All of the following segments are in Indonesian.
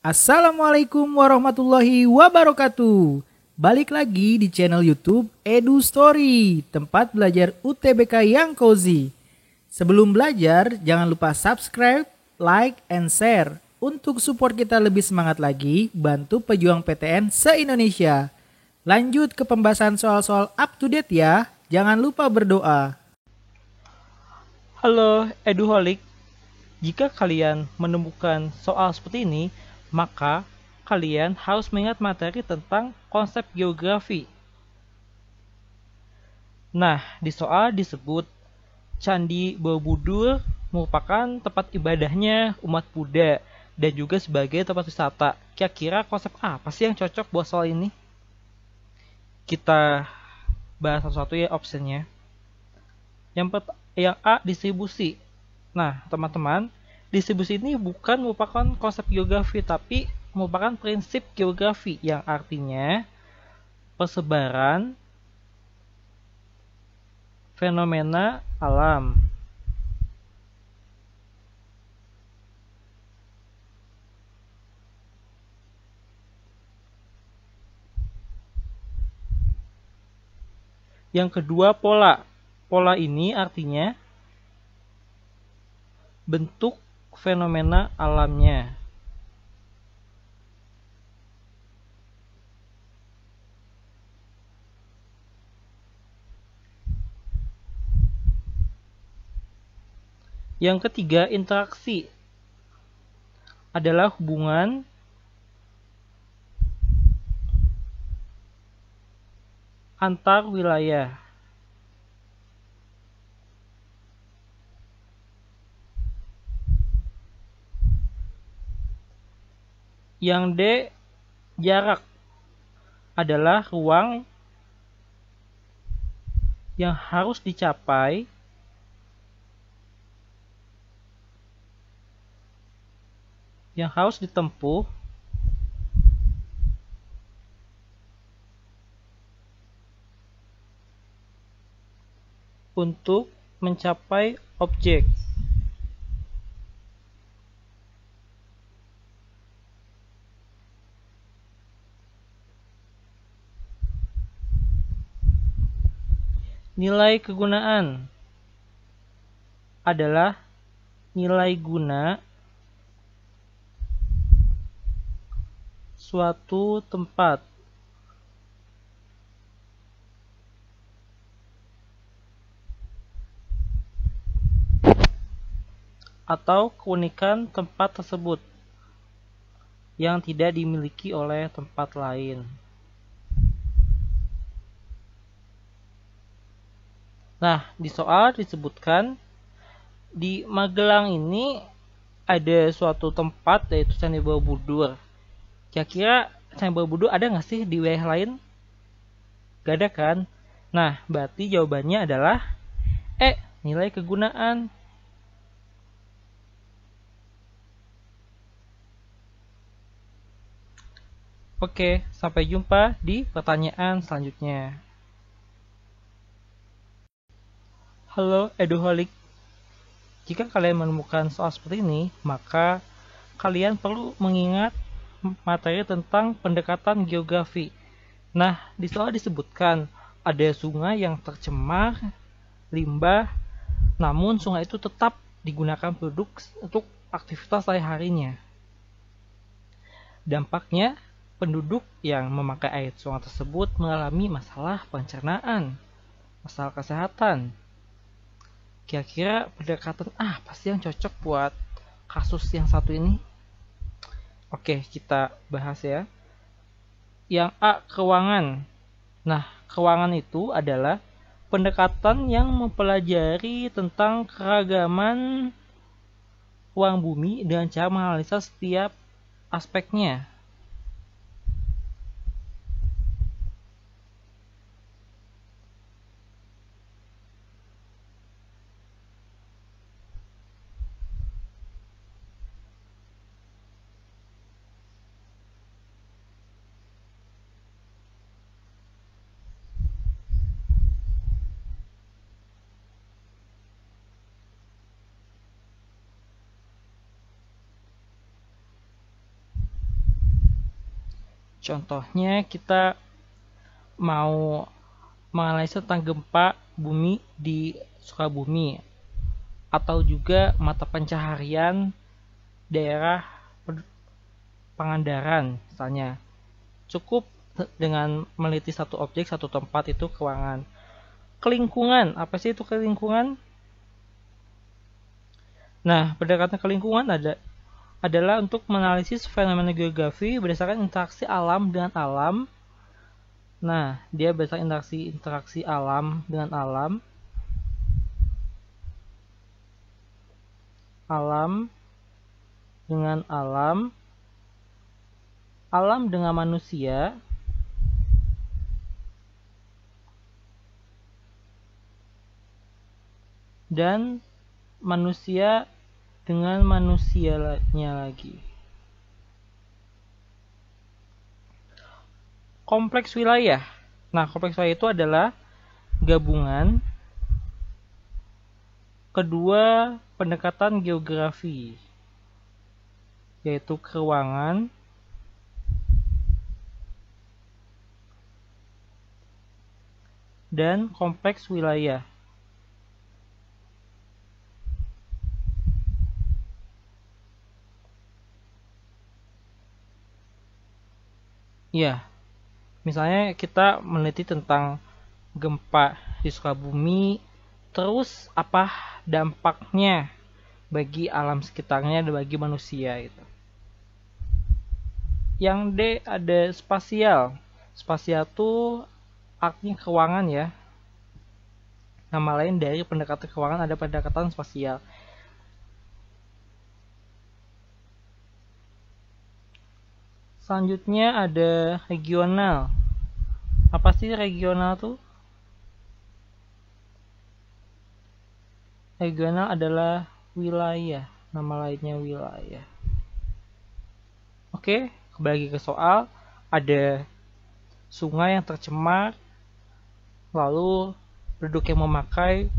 Assalamualaikum warahmatullahi wabarakatuh. Balik lagi di channel YouTube Edu Story, tempat belajar UTBK yang cozy. Sebelum belajar, jangan lupa subscribe, like, and share. Untuk support kita lebih semangat lagi, bantu pejuang PTN se-Indonesia. Lanjut ke pembahasan soal-soal up to date ya. Jangan lupa berdoa. Halo Eduholik, jika kalian menemukan soal seperti ini, maka kalian harus mengingat materi tentang konsep geografi. Nah, di soal disebut Candi Borobudur merupakan tempat ibadahnya umat Buddha dan juga sebagai tempat wisata. Kira-kira konsep apa sih yang cocok buat soal ini? Kita bahas satu-satu ya opsinya. Yang A, distribusi. Nah, teman-teman, distribusi ini bukan merupakan konsep geografi, tapi merupakan prinsip geografi yang artinya persebaran fenomena alam. Yang kedua, pola. Pola ini artinya bentuk fenomena alamnya. Yang ketiga, interaksi adalah hubungan antar wilayah. Yang D, jarak adalah ruang yang harus dicapai yang harus ditempuh untuk mencapai objek. Nilai kegunaan adalah nilai guna suatu tempat atau keunikan tempat tersebut yang tidak dimiliki oleh tempat lain. Nah, di soal disebutkan di Magelang ini ada suatu tempat yaitu Candi Borobudur. Kira-kira Candi Borobudur ada nggak sih di wilayah lain? Gak ada kan? Nah, berarti jawabannya adalah nilai kegunaan. Oke, sampai jumpa di pertanyaan selanjutnya. Halo Eduholik, jika kalian menemukan soal seperti ini, maka kalian perlu mengingat materi tentang pendekatan geografi. Nah, di soal disebutkan ada sungai yang tercemar, limbah, namun sungai itu tetap digunakan penduduk untuk aktivitas sehari-harinya. Dampaknya, penduduk yang memakai air sungai tersebut mengalami masalah pencernaan, masalah kesehatan. Kira-kira pendekatan apa sih yang cocok buat kasus yang satu ini? Oke, kita bahas ya. Yang A, keuangan. Nah, keuangan itu adalah pendekatan yang mempelajari tentang keragaman uang bumi dengan cara menganalisa setiap aspeknya. Contohnya kita mau menganalisa tentang gempa bumi di Sukabumi, atau juga mata pencaharian daerah Pangandaran misalnya. Cukup dengan meneliti satu objek, satu tempat, itu keuangan. Kelingkungan, apa sih itu kelingkungan? Nah, pendekatan kelingkungan adalah untuk menganalisis fenomena geografi berdasarkan interaksi alam dengan alam. Nah, dia berdasarkan interaksi alam dengan alam, alam dengan alam, alam dengan manusia, dan manusia dengan manusianya lagi. Kompleks wilayah. Nah, kompleks wilayah itu adalah gabungan kedua pendekatan geografi, yaitu keuangan dan kompleks wilayah. Ya, misalnya kita meneliti tentang gempa di Sukabumi, terus apa dampaknya bagi alam sekitarnya dan bagi manusia itu. Yang D ada spasial. Spasial itu artinya keuangan ya. Nama lain dari pendekatan keuangan ada pendekatan spasial. Selanjutnya ada regional. Apa sih regional tuh? Regional adalah wilayah, nama lainnya wilayah. Oke, kembali ke soal. Ada sungai yang tercemar, lalu penduduk yang memakai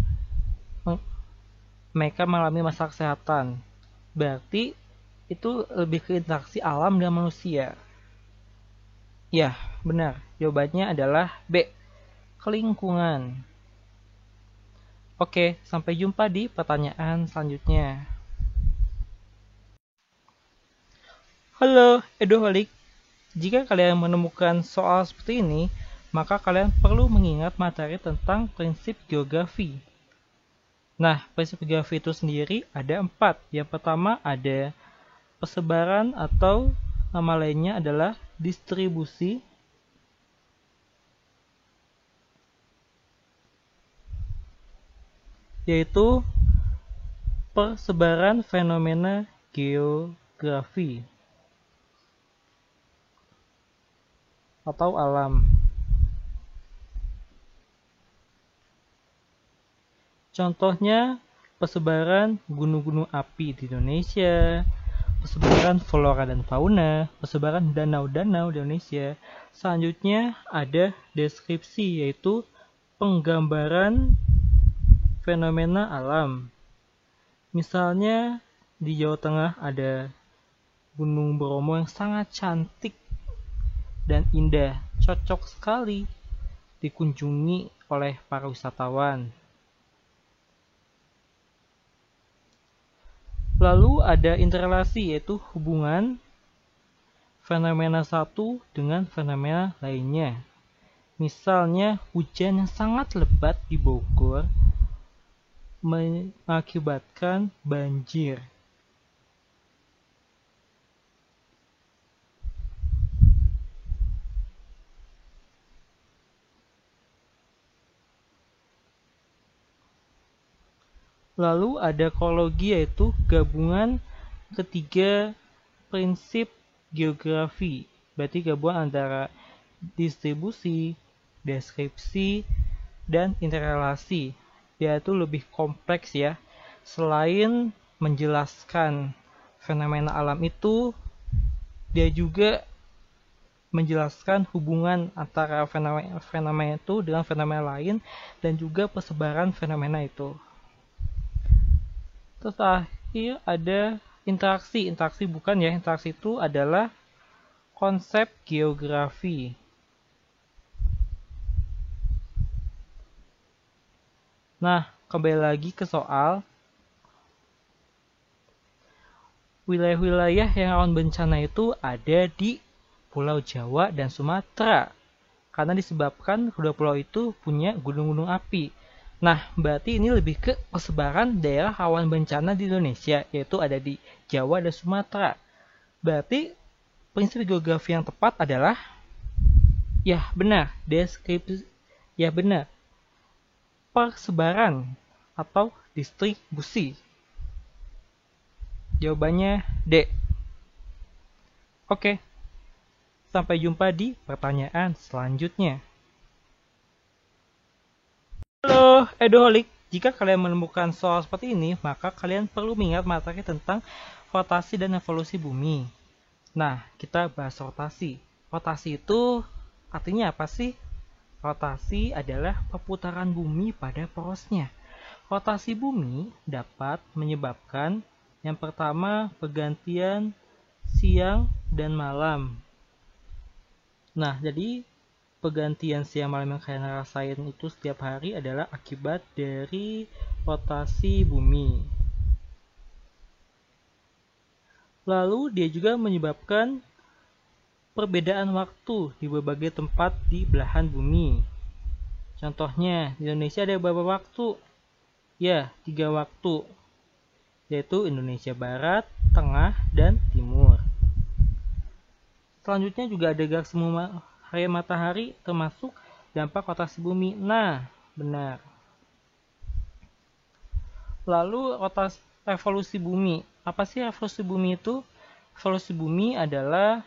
mereka mengalami masalah kesehatan. Berarti itu lebih ke interaksi alam dengan manusia. Ya, benar. Jawabannya adalah B, kelingkungan. Oke, sampai jumpa di pertanyaan selanjutnya. Halo, Edoholik. Jika kalian menemukan soal seperti ini, maka kalian perlu mengingat materi tentang prinsip geografi. Nah, prinsip geografi itu sendiri ada 4. Yang pertama ada persebaran atau nama lainnya adalah distribusi. Yaitu persebaran fenomena geografi atau alam. Contohnya persebaran gunung-gunung api di Indonesia, persebaran flora dan fauna, persebaran danau-danau di Indonesia. Selanjutnya ada deskripsi, yaitu penggambaran fenomena alam. Misalnya di Jawa Tengah ada Gunung Bromo yang sangat cantik dan indah, cocok sekali dikunjungi oleh para wisatawan. Lalu ada interrelasi, yaitu hubungan fenomena satu dengan fenomena lainnya. Misalnya hujan yang sangat lebat di Bogor mengakibatkan banjir. Lalu ada koologi, yaitu gabungan ketiga prinsip geografi. Berarti gabungan antara distribusi, deskripsi, dan interrelasi. Dia itu lebih kompleks ya. Selain menjelaskan fenomena alam itu, dia juga menjelaskan hubungan antara fenomena itu dengan fenomena lain dan juga persebaran fenomena itu. Terus akhir ada interaksi. Interaksi bukan ya, interaksi itu adalah konsep geografi. Nah, kembali lagi ke soal wilayah-wilayah yang rawan bencana itu ada di Pulau Jawa dan Sumatera. Karena disebabkan kedua pulau itu punya gunung-gunung api. Nah, berarti ini lebih ke persebaran daerah rawan bencana di Indonesia, yaitu ada di Jawa dan Sumatera. Berarti prinsip geografi yang tepat adalah, ya benar, deskripsi, ya benar, persebaran atau distribusi. Jawabannya D. Oke. Sampai jumpa di pertanyaan selanjutnya. Halo, Eduholik. Jika kalian menemukan soal seperti ini, maka kalian perlu mengingat materi tentang rotasi dan evolusi bumi. Nah, kita bahas rotasi. Rotasi itu artinya apa sih? Rotasi adalah perputaran bumi pada porosnya. Rotasi bumi dapat menyebabkan yang pertama pergantian siang dan malam. Nah, jadi pergantian siang malam yang kalian rasain itu setiap hari adalah akibat dari rotasi bumi. Lalu dia juga menyebabkan perbedaan waktu di berbagai tempat di belahan bumi. Contohnya, di Indonesia ada beberapa waktu? Ya, 3 waktu, yaitu Indonesia Barat, Tengah, dan Timur. Selanjutnya juga ada garis semu harian matahari termasuk dampak rotasi bumi. Nah, benar. Lalu revolusi bumi. Apa sih revolusi bumi itu? Revolusi bumi adalah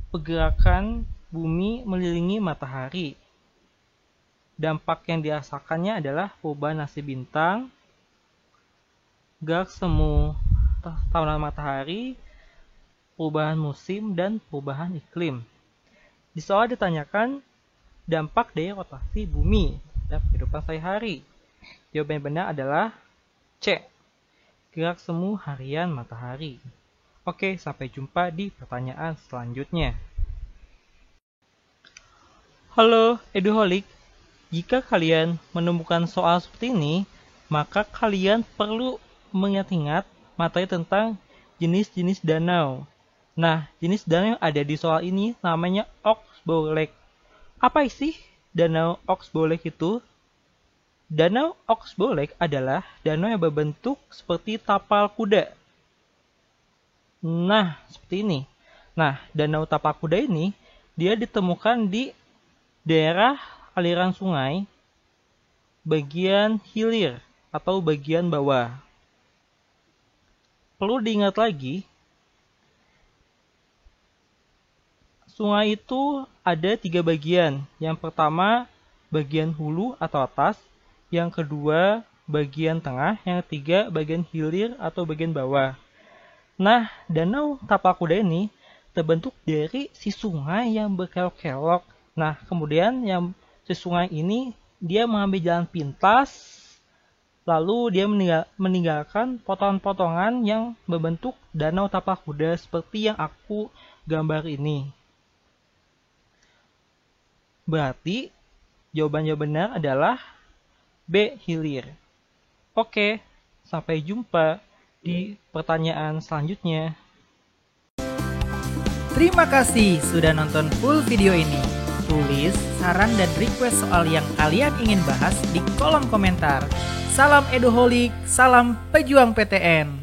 pergerakan bumi mengelilingi matahari. Dampak yang dirasakannya adalah perubahan nasib bintang, garis semu tahunan matahari, perubahan musim, dan perubahan iklim. Di soal ditanyakan dampak dari rotasi bumi terhadap kehidupan sehari-hari. Jawaban yang benar adalah C. Gerak semu harian matahari. Oke, sampai jumpa di pertanyaan selanjutnya. Halo, Eduholik. Jika kalian menemukan soal seperti ini, maka kalian perlu mengingat-ingat materi tentang jenis-jenis danau. Nah, jenis danau yang ada di soal ini namanya Oxbow Lake. Apa sih danau Oxbow Lake itu? Danau Oxbow Lake adalah danau yang berbentuk seperti tapal kuda. Nah, seperti ini. Nah, danau tapal kuda ini dia ditemukan di daerah aliran sungai bagian hilir atau bagian bawah. Perlu diingat lagi, sungai itu ada 3 bagian. Yang pertama, bagian hulu atau atas. Yang kedua, bagian tengah. Yang ketiga, bagian hilir atau bagian bawah. Nah, danau tapal kuda ini terbentuk dari si sungai yang berkelok-kelok. Nah, kemudian si sungai ini dia mengambil jalan pintas, lalu dia meninggalkan potongan-potongan yang membentuk danau tapal kuda seperti yang aku gambar ini. Berarti jawabannya benar adalah B. Hilir. Oke, sampai jumpa di pertanyaan selanjutnya. Terima kasih sudah nonton full video ini. Tulis saran dan request soal yang kalian ingin bahas di kolom komentar. Salam Eduholik, salam pejuang PTN.